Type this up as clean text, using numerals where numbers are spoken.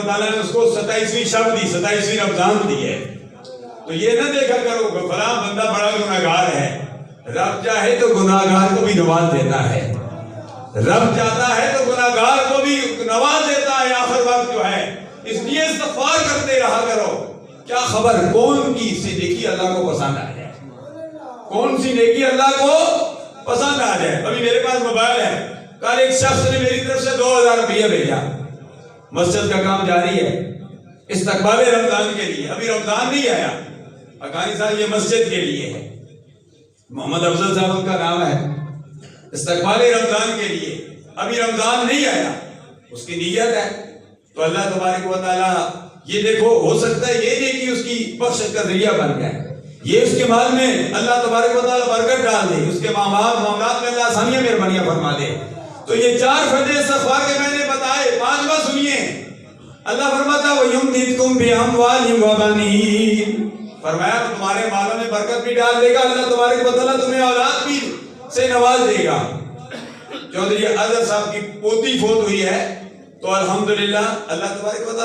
تعالیٰ نے اس کو 27ویں شب دی، 27ویں رمضان دی ہے. تو یہ نہ دیکھا کرو کہ فلاں بندہ بڑا گناہگار ہے. رب چاہے تو گناہگار کو بھی نواز دیتا ہے. رب چاہتا ہے تو گناہگار کو بھی نواز دیتا ہے آخر وقت جو ہے. اس لیے استغفار کرتے رہا کرو. کیا خبر کون کی سی نیکی اللہ کو پسند آ جائے، کون سی نیکی اللہ کو پسند آ جائے. ابھی میرے پاس موبائل ہے، کل ایک شخص نے میری طرف سے 2000 روپیہ بھیجا. مسجد کا کام جاری ہے استقبال رمضان کے لیے. ابھی رمضان نہیں آیا. حقانی صاحب یہ مسجد کے لیے ہے، محمد افضل صاحب ان کا نام ہے. استقبال رمضان کے لیے ابھی رمضان نہیں آیا، اس کی نیت ہے. تو اللہ تبارک و تعالیٰ یہ دیکھو، ہو سکتا ہے یہ نیکی اس کی بخشش کا ذریعہ بن جائے. یہ اس کے مال میں اللہ تبارک و تعالیٰ برکت ڈال دے، اس کے معاملات میں اللہ آسانیاں مہربانیاں فرما دے. تو یہ 4 فائدے استغفار کے میں نے بتائے. 5واں سنیے. اللہ فرماتا ہے وَيُمْدِدْكُمْ بِأَمْوَالٍ وَبَنِينَ. فرمایا تمہارے مالوں میں برکت بھی ڈال دے گا اللہ تبارک و تعالیٰ، تمہیں اولاد بھی سے نواز دے گا. چودھری اظہر صاحب کی پوتی فوت ہوئی ہے تو الحمدللہ اللہ تبارک و تعالیٰ